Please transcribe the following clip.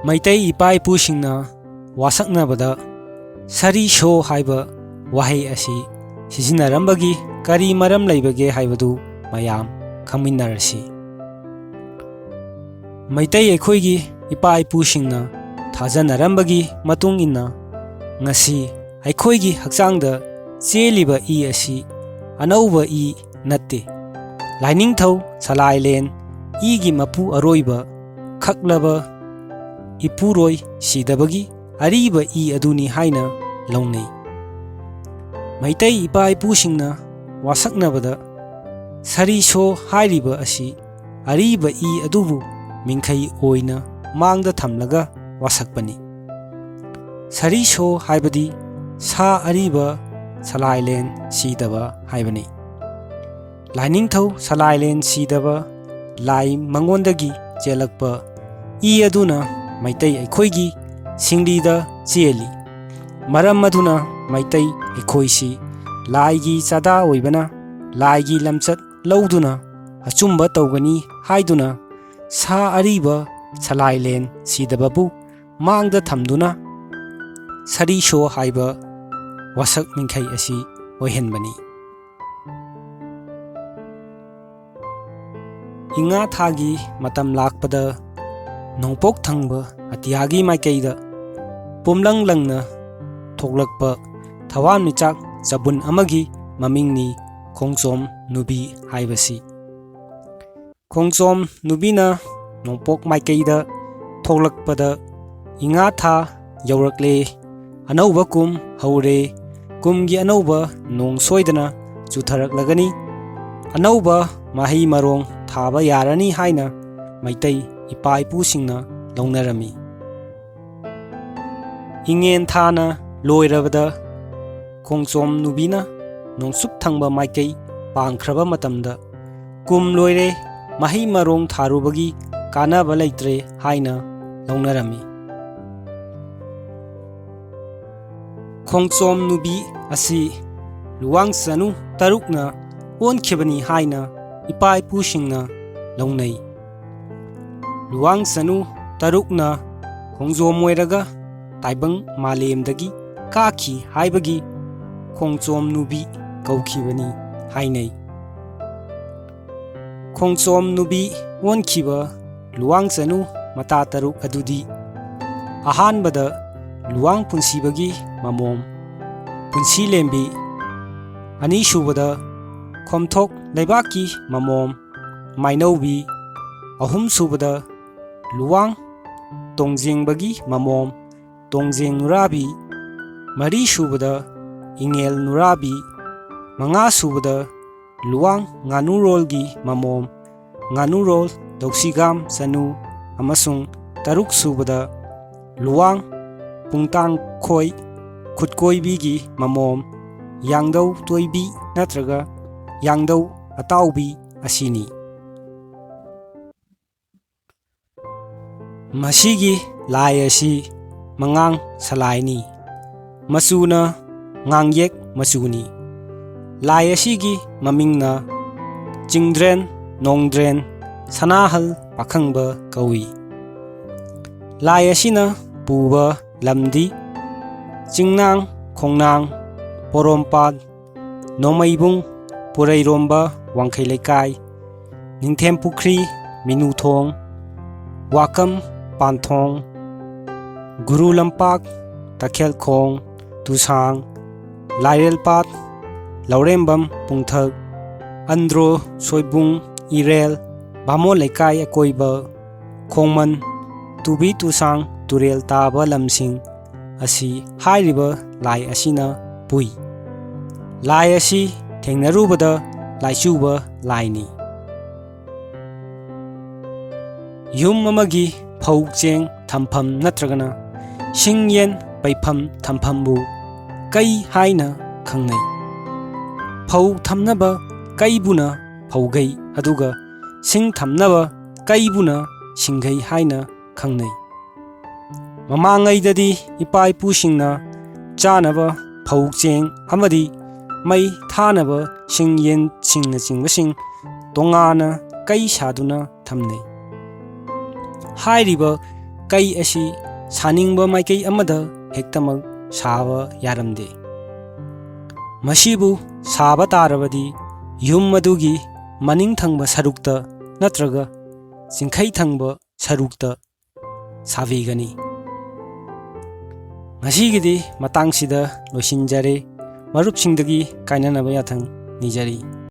ꯃꯩꯇꯩ ꯏꯄꯥ ꯏꯄꯨꯁꯤꯡꯅ ꯋꯥꯁꯛꯅꯕꯗ ꯁꯔꯤ ꯁꯣ ꯍꯥꯏꯕ ꯋꯥꯍꯩ ꯑꯁꯤ ꯁꯤꯖꯤꯟꯅꯔꯝꯕꯒꯤ ꯀꯔꯤ ꯃꯔꯝ ꯂꯩꯕꯒꯦ ꯍꯥꯏꯕꯗꯨ ꯃꯌꯥꯝ ꯈꯪꯃꯤꯟꯅꯔꯁꯤ꯫ ꯃꯩꯇꯩ ꯑꯩꯈꯣꯏꯒꯤ ꯏꯄꯥ ꯏꯄꯨꯁꯤꯡꯅ ꯊꯥꯖꯅꯔꯝꯕꯒꯤ ꯃꯇꯨꯡ ꯏꯟꯅ ꯉꯁꯤ ꯑꯩꯈꯣꯏꯒꯤ ꯍꯛꯆꯥꯡꯗ ꯆꯦꯜꯂꯤꯕ ꯏ ꯑꯁꯤ ꯑꯅꯧꯕ ꯏ ꯅꯠꯇꯦ, ꯂꯥꯏꯅꯤꯡꯊꯧ ꯁꯂꯥꯏꯂꯦꯟ ꯏꯒꯤ ꯃꯄꯨ ꯑꯔꯣꯏꯕ ꯈꯛꯂꯕ ꯏꯄꯨꯔꯣꯏ ꯁꯤꯗꯕꯒꯤ ꯑꯔꯤꯕ ꯏ ꯑꯗꯨꯅꯤ ꯍꯥꯏꯅ ꯂꯧꯅꯩ꯫ ꯃꯩꯇꯩ ꯏꯄꯥ ꯏꯄꯨꯁꯤꯡꯅ ꯋꯥꯁꯛꯅꯕꯗ ꯁꯔꯤ ꯁꯣ ꯍꯥꯏꯔꯤꯕ ꯑꯁꯤ ꯑꯔꯤꯕ ꯏ ꯑꯗꯨꯕꯨ ꯃꯤꯡꯈꯩ ꯑꯣꯏꯅ ꯃꯥꯡꯗ ꯊꯝꯂꯒ ꯋꯥꯁꯛꯄꯅꯤ꯫ ꯁꯔꯤ ꯁꯣ ꯍꯥꯏꯕꯗꯤ ꯁꯥ ꯑꯔꯤꯕ ꯁꯂꯥꯏꯂꯦꯟ ꯁꯤꯗꯕ ꯍꯥꯏꯕꯅꯤ꯫ ꯂꯥꯏꯅꯤꯡꯊꯧ ꯁꯂꯥꯏꯂꯦꯟ ꯁꯤꯗꯕ ꯂꯥꯏ ꯃꯉꯣꯟꯗꯒꯤ ꯆꯦꯜꯂꯛꯄ ꯏ ꯑꯗꯨꯅ ꯃꯩꯇꯩ ꯑꯩꯈꯣꯏꯒꯤ ꯁꯤꯡꯂꯤꯗ ꯆꯦꯜꯂꯤ꯫ ꯃꯔꯝ ꯑꯗꯨꯅ ꯃꯩꯇꯩ ꯑꯩꯈꯣꯏꯁꯤ ꯂꯥꯏꯒꯤ ꯆꯥꯗꯥ ꯑꯣꯏꯕꯅ ꯂꯥꯏꯒꯤ ꯂꯝꯆꯠ ꯂꯧꯗꯨꯅ ꯑꯆꯨꯝꯕ ꯇꯧꯒꯅꯤ ꯍꯥꯏꯗꯨꯅ ꯁꯥ ꯑꯔꯤꯕ ꯁꯂꯥꯏꯂꯦꯟ ꯁꯤꯗꯕꯕꯨ ꯃꯥꯡꯗ ꯊꯝꯗꯨꯅ ꯁꯔꯤ ꯁꯣ ꯍꯥꯏꯕ ꯋꯥꯁꯛ ꯃꯤꯡꯈꯩ ꯑꯁꯤ ꯑꯣꯏꯍꯟꯕꯅꯤ꯫ ꯏꯉꯥ ꯊꯥꯒꯤ ꯃꯇꯝ ꯂꯥꯛꯄꯗ ꯅꯣꯡꯄꯣꯛ ꯊꯪꯕ ꯑꯇꯤꯌꯥꯒꯤ ꯃꯥꯏꯀꯩꯗ ꯄꯨꯝꯂꯪ ꯂꯪꯅ ꯊꯣꯛꯂꯛꯄ ꯊꯋꯥꯟꯃꯤꯆꯥꯛ ꯆꯕꯨꯟ ꯑꯃꯒꯤ ꯃꯃꯤꯡꯅꯤ ꯈꯣꯡꯖꯣꯝ ꯅꯨꯕꯤ ꯍꯥꯏꯕꯁꯤ꯫ ꯈꯣꯡꯖꯣꯝ ꯅꯨꯕꯤꯅ ꯅꯣꯡꯄꯣꯛ ꯃꯥꯏꯀꯩꯗ ꯊꯣꯛꯂꯛꯄꯗ ꯏꯉꯥ ꯊꯥ ꯌꯧꯔꯛꯂꯦ, ꯑꯅꯧꯕ ꯀꯨꯝ ꯍꯧꯔꯦ, ꯀꯨꯝꯒꯤ ꯑꯅꯧꯕ ꯅꯣꯡ ꯁꯣꯏꯗꯅ ꯆꯨꯊꯔꯛꯂꯒꯅꯤ, ꯑꯅꯧꯕ ꯃꯍꯩ ꯃꯔꯣꯡ ꯊꯥꯕ ꯌꯥꯔꯅꯤ ꯍꯥꯏꯅ ꯃꯩꯇꯩ ꯏꯄꯥ ꯏꯄꯨꯁꯤꯡꯅ ꯂꯧꯅꯔꯝꯃꯤ꯫ ꯏꯉꯦꯟ ꯊꯥꯅ ꯂꯣꯏꯔꯕꯗ ꯈꯣꯡꯖꯣꯝ ꯅꯨꯕꯤꯅ ꯅꯣꯡꯆꯨꯞ ꯊꯪꯕ ꯃꯥꯏꯀꯩ ꯄꯥꯡꯈ꯭ꯔꯕ ꯃꯇꯝꯗ ꯀꯨꯝ ꯂꯣꯏꯔꯦ, ꯃꯍꯩ ꯃꯔꯣꯡ ꯊꯥꯔꯨꯕꯒꯤ ꯀꯥꯟꯅꯕ ꯂꯩꯇ꯭ꯔꯦ ꯍꯥꯏꯅ ꯂꯧꯅꯔꯝꯃꯤ꯫ ꯈꯣꯡꯖꯣꯝ ꯅꯨꯕꯤ ꯑꯁꯤ ꯂꯨꯋꯥꯡ-ꯆꯅꯨ ꯇꯔꯨꯛꯅ ꯑꯣꯟꯈꯤꯕꯅꯤ ꯍꯥꯏꯅ ꯏꯄꯥ ꯏꯄꯨꯁꯤꯡꯅ ꯂꯧꯅꯩ꯫ ꯂꯨꯋꯥꯡ-ꯆꯅꯨ ꯇꯔꯨꯛꯅ ꯈꯣꯡꯖꯣꯝ ꯑꯣꯏꯔꯒ ꯇꯥꯏꯕꯪ ꯃꯥꯂꯦꯝꯗꯒꯤ ꯀꯥꯈꯤ ꯍꯥꯏꯕꯒꯤ ꯈꯣꯡꯖꯣꯝ ꯅꯨꯕꯤ ꯀꯧꯈꯤꯕꯅꯤ ꯍꯥꯏꯅꯩ꯫ ꯈꯣꯡꯖꯣꯝ ꯅꯨꯕꯤ ꯑꯣꯟꯈꯤꯕ ꯂꯨꯋꯥꯡ-ꯆꯅꯨ ꯃꯇꯥ ꯇꯔꯨꯛ ꯑꯗꯨꯗꯤ: ꯑꯍꯥꯟꯕꯗ ꯂꯨꯋꯥꯡ ꯄꯨꯟꯁꯤꯕꯒꯤ ꯃꯃꯣꯝ ꯄꯨꯟꯁꯤꯂꯦꯝꯕꯤ, ꯑꯅꯤꯁꯨꯕꯗ ꯈꯣꯝꯊꯣꯛ ꯂꯩꯕꯥꯛꯀꯤ ꯃꯃꯣꯝ ꯃꯥꯏꯅꯧꯕꯤ, ꯑꯍꯨꯝꯁꯨꯕꯗ ꯂꯨꯋꯥꯡ ꯇꯣꯡꯖꯦꯡꯕꯒꯤ ꯃꯃꯣꯝ ꯇꯣꯡꯖꯦꯡ ꯅꯨꯔꯥꯕꯤ, ꯃꯔꯤꯁꯨꯕꯗ ꯏꯉꯦꯜ ꯅꯨꯔꯥꯕꯤ, ꯃꯉꯥꯁꯨꯕꯗ ꯂꯨꯋꯥꯡ ꯉꯥꯅꯨꯔꯣꯜꯒꯤ ꯃꯃꯣꯝ ꯉꯥꯅꯨꯔꯣꯜ ꯗꯧꯁꯤꯒꯥꯝ ꯆꯅꯨ, ꯑꯃꯁꯨꯡ ꯇꯔꯨꯛꯁꯨꯕꯗ ꯂꯨꯋꯥꯡ ꯄꯨꯡꯇꯥꯡꯈꯣꯏ ꯈꯨꯠꯀꯣꯏꯕꯤꯒꯤ ꯃꯃꯣꯝ ꯌꯥꯡꯗꯧ ꯇꯣꯏꯕꯤ ꯅꯠꯇ꯭ꯔꯒ ꯌꯥꯡꯗꯧ ꯑꯇꯥꯎꯕꯤ ꯑꯁꯤꯅꯤ꯫ ꯃꯁꯤꯒꯤ ꯂꯥꯏ ꯑꯁꯤ ꯃꯉꯥꯡ ꯁꯂꯥꯏꯅꯤ, ꯃꯆꯨꯅ ꯉꯥꯡꯌꯦꯛ ꯃꯆꯨꯅꯤ꯫ ꯂꯥꯏ ꯑꯁꯤꯒꯤ ꯃꯃꯤꯡꯅ ꯆꯤꯡꯗ꯭ꯔꯦꯟ ꯅꯣꯡꯗ꯭ꯔꯦꯟ ꯁꯅꯥꯍꯜ ꯄꯥꯈꯪꯕ ꯀꯧꯏ꯫ ꯂꯥꯏ ꯑꯁꯤꯅ ꯄꯨꯕ ꯂꯝꯗꯤ ꯆꯤꯡꯅꯥꯡ ꯈꯣꯡꯅꯥꯡ ꯄꯣꯔꯣꯝꯄꯥꯠ ꯅꯣꯡꯃꯩꯕꯨꯡ ꯄꯨꯔꯩꯔꯣꯝꯕ ꯋꯥꯡꯈꯩ ꯂꯩꯀꯥꯏ ꯅꯤꯡꯊꯦꯝꯄꯨꯈ꯭ꯔꯤ ꯃꯤꯅꯨꯊꯣꯡ ꯋꯥꯀꯝ ꯄꯥꯟꯊꯣꯡ ꯒꯨꯔꯨ ꯂꯝꯄꯥꯛ ꯇꯈꯦꯜꯈꯣꯡ ꯇꯨꯁꯥꯡ ꯂꯥꯏꯔꯦꯜꯄꯥꯠ ꯂꯧꯔꯦꯝꯕꯝ ꯄꯨꯡꯊꯛ ꯑꯟꯗ꯭ꯔꯣ ꯁꯣꯏꯕꯨꯡ ꯏꯔꯦꯜ ꯕꯥꯃꯣꯟ ꯂꯩꯀꯥꯏ ꯑꯀꯣꯏꯕ ꯈꯣꯡꯃꯟ ꯇꯨꯕꯤ ꯇꯨꯁꯥꯡ ꯇꯨꯔꯦꯜ ꯇꯥꯕ ꯂꯝꯁꯤꯡ ꯑꯁꯤ ꯍꯥꯏꯔꯤꯕ ꯂꯥꯏ ꯑꯁꯤꯅ ꯄꯨꯏ꯫ ꯂꯥꯏ ꯑꯁꯤ ꯊꯦꯡꯅꯔꯨꯕꯗ ꯂꯥꯏꯆꯨꯕ ꯂꯥꯏꯅꯤ꯫ ꯌꯨꯝ ꯑꯃꯒꯤ ꯐꯧ ꯆꯦꯡ ꯊꯝꯐꯝ ꯅꯠꯇ꯭ꯔꯒꯅ ꯁꯤꯡ ꯌꯦꯟ ꯄꯩꯐꯝ ꯊꯝꯐꯝꯕꯨ ꯀꯩ ꯍꯥꯏꯅ ꯈꯪꯅꯩ꯫ ꯐꯧ ꯊꯝꯅꯕ ꯀꯩꯕꯨꯅ ꯐꯧꯒꯩ ꯑꯗꯨꯒ ꯁꯤꯡ ꯊꯝꯅꯕ ꯀꯩꯕꯨꯅ ꯁꯤꯡꯒꯩ ꯍꯥꯏꯅ ꯈꯪꯅꯩ꯫ ꯃꯃꯥꯡꯉꯩꯗꯗꯤ ꯏꯄꯥ ꯏꯄꯨꯁꯤꯡꯅ ꯆꯥꯅꯕ ꯐꯧ ꯆꯦꯡ ꯑꯃꯗꯤ ꯃꯩ ꯊꯥꯅꯕ ꯁꯤꯡ ꯌꯦꯟꯁꯤꯡꯅꯆꯤꯡꯕꯁꯤꯡ ꯇꯣꯉꯥꯟꯅ ꯀꯩ ꯁꯥꯗꯨꯅ ꯊꯝꯅꯩ꯫ ꯍꯥꯏꯔꯤꯕ ꯀꯩ ꯑꯁꯤ ꯁꯥꯅꯤꯡꯕ ꯃꯥꯏꯀꯩ ꯑꯃꯗ ꯍꯦꯛꯇꯃꯛ ꯁꯥꯕ ꯌꯥꯔꯝꯗꯦ꯫ ꯃꯁꯤꯕꯨ ꯁꯥꯕ ꯇꯥꯔꯕꯗꯤ ꯌꯨꯝ ꯑꯗꯨꯒꯤ ꯃꯅꯤꯡ ꯊꯪꯕ ꯁꯔꯨꯛꯇ ꯅꯠꯇ꯭ꯔꯒ ꯆꯤꯡꯈꯩ ꯊꯪꯕ ꯁꯔꯨꯛꯇ ꯁꯥꯕꯤꯒꯅꯤ꯫ ꯉꯁꯤꯒꯤꯗꯤ ꯃꯇꯥꯡꯁꯤꯗ ꯂꯣꯏꯁꯤꯟꯖꯔꯦ꯫ ꯃꯔꯨꯞꯁꯤꯡꯗꯒꯤ ꯀꯥꯏꯅꯅꯕ ꯌꯥꯊꯪ ꯅꯤꯖꯔꯤ꯫